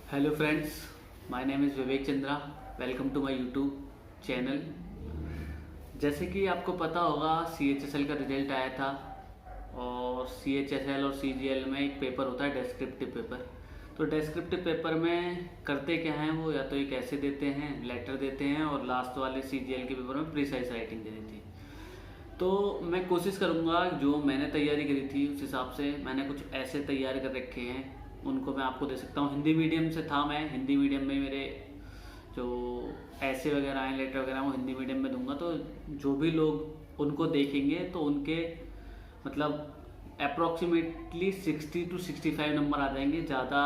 Hello friends, my name is Vivek Chandra. Welcome to my YouTube channel. जैसे कि आपको पता होगा CHSL का रिजल्ट आया था और CHSL और CGL में एक पेपर होता है डेस्क्रिप्टिव पेपर। तो डेस्क्रिप्टिव पेपर में करते क्या हैं वो, या तो एक ऐसे देते हैं, लेटर देते हैं, और लास्ट वाले CGL के पेपर में प्रिसाइज राइटिंग दे देती है। तो मैं कोशिश करूँगा जो मैंने तैयारी करी थी उस हिसाब से मैंने कुछ ऐसे तैयार कर रखे हैं, उनको मैं आपको दे सकता हूँ। हिंदी मीडियम से था, मैं हिंदी मीडियम में मेरे जो ऐसे वगैरह हैं, लेटर वगैरह, वो हिंदी मीडियम में दूंगा। तो जो भी लोग उनको देखेंगे तो उनके मतलब अप्रॉक्सीमेटली 60 to 65 नंबर आ जाएंगे। ज़्यादा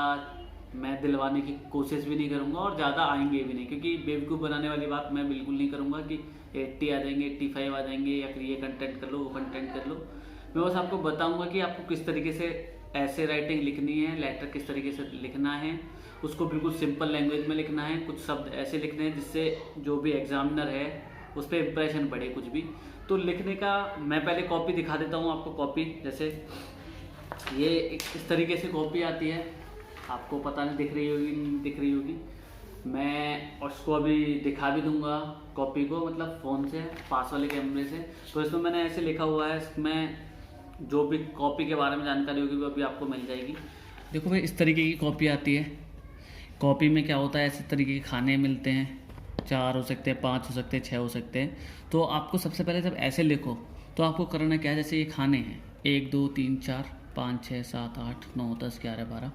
मैं दिलवाने की कोशिश भी नहीं करूँगा और ज़्यादा आएंगे भी नहीं, क्योंकि बेवकूफ़ बनाने वाली बात मैं बिल्कुल नहीं करूँगा कि 80 आ जाएंगे, 85 आ जाएंगे, या फिर ये कंटेंट कर लो, वो कंटेंट कर लो। मैं बस आपको बताऊँगा कि आपको किस तरीके से ऐसे राइटिंग लिखनी है, लेटर किस तरीके से लिखना है, उसको बिल्कुल सिंपल लैंग्वेज में लिखना है। कुछ शब्द ऐसे लिखने हैं जिससे जो भी एग्जामिनर है उस पर इम्प्रेशन पड़े कुछ भी। तो लिखने का मैं पहले कॉपी दिखा देता हूँ आपको। कॉपी जैसे ये इस तरीके से कॉपी आती है, आपको पता नहीं दिख रही होगी, नहीं दिख रही होगी। मैं उसको अभी दिखा भी दूंगा कॉपी को, मतलब फ़ोन से, पास वाले कैमरे से। तो इसमें मैंने ऐसे लिखा हुआ है, इसमें जो भी कॉपी के बारे में जानकारी होगी वो अभी आपको मिल जाएगी। देखो भाई, इस तरीके की कॉपी आती है। कॉपी में क्या होता है, ऐसे तरीके के खाने मिलते हैं, 4 हो सकते हैं, 5 हो सकते हैं, 6 हो सकते हैं। तो आपको सबसे पहले जब ऐसे लिखो तो आपको करना क्या है, जैसे ये खाने हैं 1 2 3 4 5 6 7 8 9 10 11 12,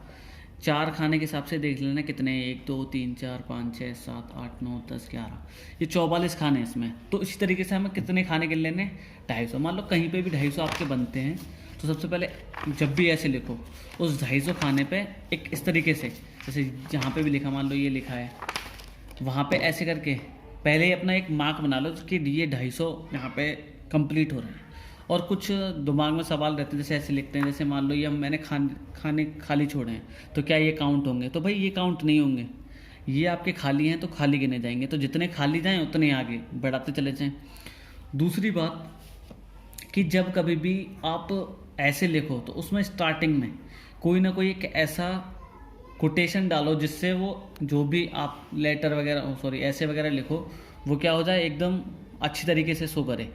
4 खाने के हिसाब से देख लेना कितने, 1 2 3 4 5 6 7 8 9 10 11, ये 44 खाने हैं इसमें। तो इसी तरीके से हमें कितने खाने गिन लेने, 250। मान लो कहीं पे भी 250 आपके बनते हैं, तो सबसे पहले जब भी ऐसे लिखो उस 250 खाने पे एक इस तरीके से, जैसे जहाँ पे भी लिखा, मान लो ये लिखा है, वहाँ पे ऐसे करके पहले ही अपना एक मार्क बना लो कि ये 250 यहाँ पे कंप्लीट हो रहे हैं। और कुछ दिमाग में सवाल रहते हैं, जैसे ऐसे लिखते हैं, जैसे मान लो ये मैंने खाने खाली छोड़े हैं, तो क्या ये काउंट होंगे? तो भाई ये काउंट नहीं होंगे, ये आपके खाली हैं तो खाली गिने जाएंगे। तो जितने खाली जाएं उतने आगे बढ़ाते चले जाएं। दूसरी बात कि जब कभी भी आप ऐसे लिखो तो उसमें स्टार्टिंग में कोई ना कोई एक ऐसा कोटेशन डालो जिससे वो जो भी आप लेटर वगैरह, सॉरी, ऐसे वगैरह लिखो, वो क्या हो जाए, एकदम अच्छी तरीके से शो करे।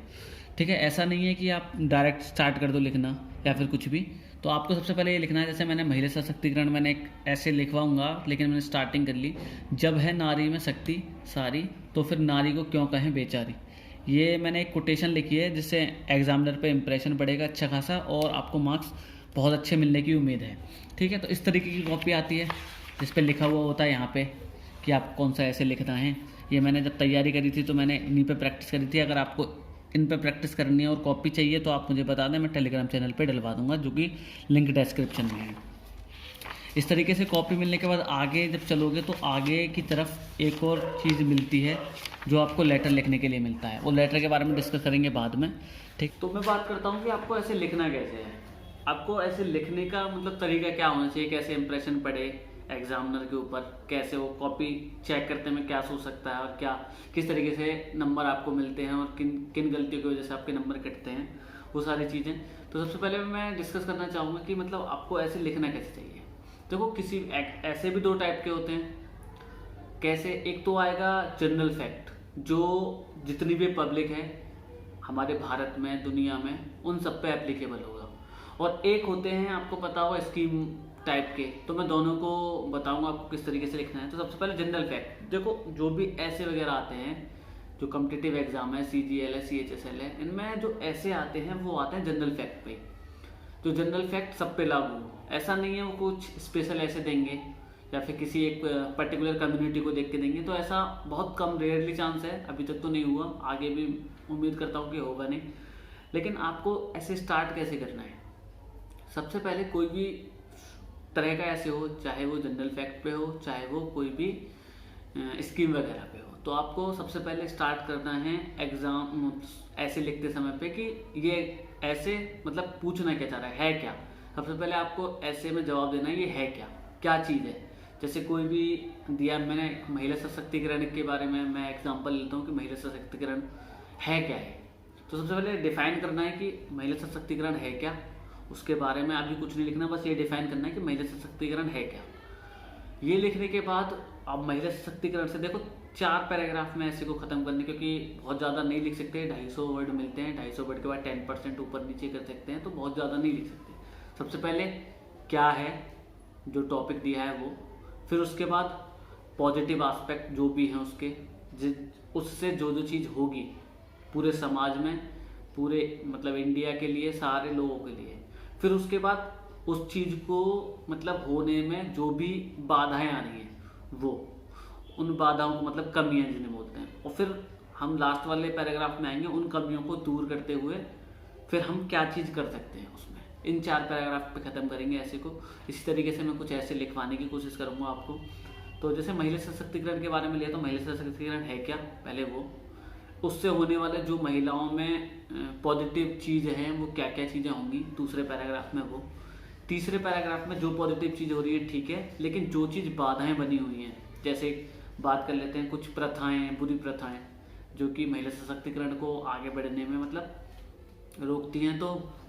ठीक है, ऐसा नहीं है कि आप डायरेक्ट स्टार्ट कर दो लिखना या फिर कुछ भी। तो आपको सबसे पहले ये लिखना है, जैसे मैंने महिला सशक्तिकरण मैंने एक ऐसे लिखवाऊंगा, लेकिन मैंने स्टार्टिंग कर ली, जब है नारी में शक्ति सारी, तो फिर नारी को क्यों कहें बेचारी। ये मैंने एक कोटेशन लिखी है जिससे एग्जामिनर पे इम्प्रेशन बढ़ेगा अच्छा खासा, और आपको मार्क्स बहुत अच्छे मिलने की उम्मीद है। ठीक है, तो इस तरीके की कॉपी आती है जिस पे लिखा हुआ होता है यहाँ पे कि आप कौन सा ऐसे लिखना है। ये मैंने जब तैयारी करी थी तो मैंने इन्हीं पे प्रैक्टिस करी थी। अगर आपको इन पे प्रैक्टिस करनी है और कॉपी चाहिए तो आप मुझे बता दें, मैं टेलीग्राम चैनल पे डलवा दूंगा, जो कि लिंक डिस्क्रिप्शन में है। इस तरीके से कॉपी मिलने के बाद आगे जब चलोगे तो आगे की तरफ एक और चीज़ मिलती है जो आपको लेटर लिखने के लिए मिलता है। वो लेटर के बारे में डिस्कस करेंगे बाद में। ठीक, तो मैं बात करता हूँ कि आपको ऐसे लिखना कैसे है। आपको ऐसे लिखने का मतलब तरीका क्या होना चाहिए, कैसे इंप्रेशन पड़े एग्जामिनर के ऊपर, कैसे वो कॉपी चेक करते में क्या सोच सकता है, और क्या किस तरीके से नंबर आपको मिलते हैं, और किन किन गलतियों की वजह से आपके नंबर कटते हैं, वो सारी चीज़ें। तो सबसे पहले मैं डिस्कस करना चाहूँगा कि मतलब आपको ऐसे लिखना कैसे चाहिए। देखो, किसी ऐसे भी 2 टाइप के होते हैं। कैसे, एक तो आएगा जनरल फैक्ट, जो जितनी भी पब्लिक है हमारे भारत में, दुनिया में, उन सब पे एप्लीकेबल होगा। और एक होते हैं, आपको पता होगा, स्कीम टाइप के। तो मैं दोनों को बताऊंगा आपको किस तरीके से लिखना है। तो सबसे पहले जनरल फैक्ट। देखो, जो भी ऐसे वगैरह आते हैं, जो कॉम्पिटिटिव एग्जाम है, CGL है, CHSL है, इनमें जो ऐसे आते हैं वो आते हैं जनरल फैक्ट पे। तो जनरल फैक्ट सब पे लागू हो, ऐसा नहीं है वो कुछ स्पेशल ऐसे देंगे या फिर किसी एक पर्टिकुलर कम्युनिटी को देख के देंगे। तो ऐसा बहुत कम, रेयरली चांस है, अभी तक तो नहीं हुआ, आगे भी उम्मीद करता हूँ कि होगा नहीं। लेकिन आपको ऐसे स्टार्ट कैसे करना है, सबसे पहले कोई भी तरह का ऐसे हो, चाहे वो जनरल फैक्ट पे हो, चाहे वो कोई भी स्कीम वगैरह पे हो, तो आपको सबसे पहले स्टार्ट करना है एग्जाम ऐसे लिखते समय पे कि ये ऐसे मतलब पूछना क्या चाह रहा है क्या। सबसे पहले आपको ऐसे में जवाब देना है, ये है क्या, क्या चीज़ है। जैसे कोई भी दिया, मैंने महिला सशक्तिकरण के बारे में मैं एग्जांपल लेता हूँ कि महिला सशक्तिकरण है क्या है। तो सबसे पहले डिफाइन करना है कि महिला सशक्तिकरण है क्या। उसके बारे में अभी कुछ नहीं लिखना, बस ये डिफाइन करना है कि महिला सशक्तिकरण है क्या। ये लिखने के बाद अब महिला सशक्तिकरण से देखो 4 पैराग्राफ में ऐसे को ख़त्म करने, क्योंकि बहुत ज़्यादा नहीं लिख सकते, 250 वर्ड मिलते हैं, 250 वर्ड के बाद 10% ऊपर नीचे कर सकते हैं, तो बहुत ज़्यादा नहीं लिख सकते। सबसे पहले क्या है जो टॉपिक दिया है वो, फिर उसके बाद पॉजिटिव एस्पेक्ट जो भी हैं उसके, उससे जो जो चीज़ होगी पूरे समाज में, पूरे मतलब इंडिया के लिए, सारे लोगों के लिए, फिर उसके बाद उस चीज़ को मतलब होने में जो भी बाधाएं आ रही हैं वो, उन बाधाओं को मतलब कमियां जिन्हें बोलते हैं, और फिर हम लास्ट वाले पैराग्राफ में आएंगे उन कमियों को दूर करते हुए फिर हम क्या चीज़ कर सकते हैं उसमें। इन 4 पैराग्राफ पे ख़त्म करेंगे ऐसे को। इसी तरीके से मैं कुछ ऐसे लिखवाने की कोशिश करूँगा आपको। तो जैसे महिला सशक्तिकरण के बारे में लिया, तो महिला सशक्तिकरण है क्या, पहले वो, उससे होने वाले जो महिलाओं में पॉजिटिव चीज़ हैं वो क्या क्या चीज़ें होंगी, दूसरे पैराग्राफ में वो। तीसरे पैराग्राफ में जो पॉजिटिव चीज़ हो रही है ठीक है, लेकिन जो चीज़ बाधाएं बनी हुई हैं, जैसे बात कर लेते हैं कुछ प्रथाएं, बुरी प्रथाएं जो कि महिला सशक्तिकरण को आगे बढ़ने में मतलब रोकती हैं, तो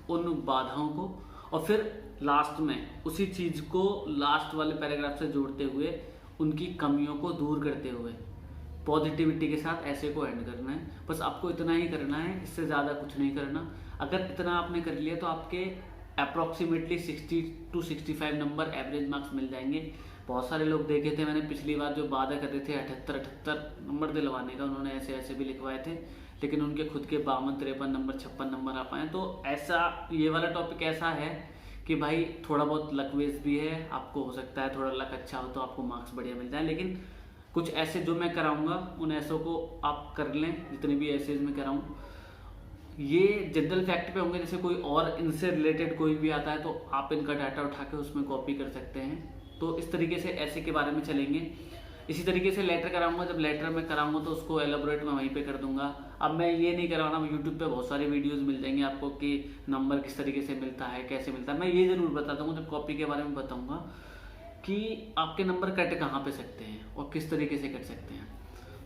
उन बाधाओं को, और फिर लास्ट में उसी चीज़ को लास्ट वाले पैराग्राफ से जोड़ते हुए उनकी कमियों को दूर करते हुए पॉजिटिविटी के साथ ऐसे को एंड करना है। बस आपको इतना ही करना है, इससे ज़्यादा कुछ नहीं करना। अगर इतना आपने कर लिया तो आपके approximately 60 to 65 number average marks मिल जाएंगे। बहुत सारे लोग देखे थे मैंने पिछली बार जो वादा कर रहे थे 78 नंबर दिलवाने का, उन्होंने ऐसे ऐसे भी लिखवाए थे, लेकिन उनके खुद के 52, 53 नंबर, 56 नंबर आ पाए। तो ऐसा ये वाला टॉपिक ऐसा है कि भाई थोड़ा बहुत लक बेस भी है, आपको हो सकता है थोड़ा लक अच्छा हो तो आपको मार्क्स बढ़िया मिल जाए, लेकिन कुछ ऐसे जो मैं कराऊंगा उन ऐसों को आप कर लें, जितने भी ऐसे मैं कराऊँ। ये जनरल फैक्ट पे होंगे, जैसे कोई और इनसे रिलेटेड कोई भी आता है तो आप इनका डाटा उठा के उसमें कॉपी कर सकते हैं। तो इस तरीके से ऐसे के बारे में चलेंगे। इसी तरीके से लेटर कराऊंगा, जब लेटर में कराऊंगा तो उसको एलोबरेट मैं वहीं पे कर दूंगा। अब मैं ये नहीं करवाना, यूट्यूब पे बहुत सारी वीडियोस मिल जाएंगे आपको कि नंबर किस तरीके से मिलता है, कैसे मिलता है। मैं ये जरूर बताता हूँ, जब कॉपी के बारे में बताऊँगा कि आपके नंबर कट कहाँ पे सकते हैं और किस तरीके से कट सकते हैं।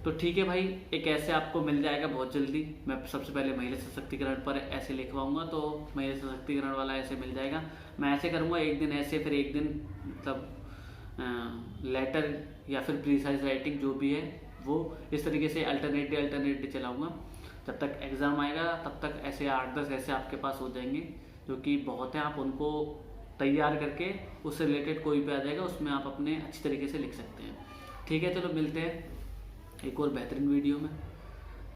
तो ठीक है भाई, एक ऐसे आपको मिल जाएगा बहुत जल्दी। मैं सबसे पहले महिला सशक्तिकरण पर ऐसे लिखवाऊंगा, तो महिला सशक्तिकरण वाला ऐसे मिल जाएगा। मैं ऐसे करूँगा, एक दिन ऐसे, फिर एक दिन मतलब लेटर या फिर प्रीसाइज राइटिंग जो भी है वो, इस तरीके से अल्टरनेट चलाऊँगा। जब तक एग्ज़ाम आएगा तब तक ऐसे 8-10 ऐसे आपके पास हो जाएंगे, जो कि बहुत है। आप उनको तैयार करके उससे रिलेटेड कोई भी आ जाएगा, उसमें आप अपने अच्छी तरीके से लिख सकते हैं। ठीक है, चलो मिलते हैं एक और बेहतरीन वीडियो में।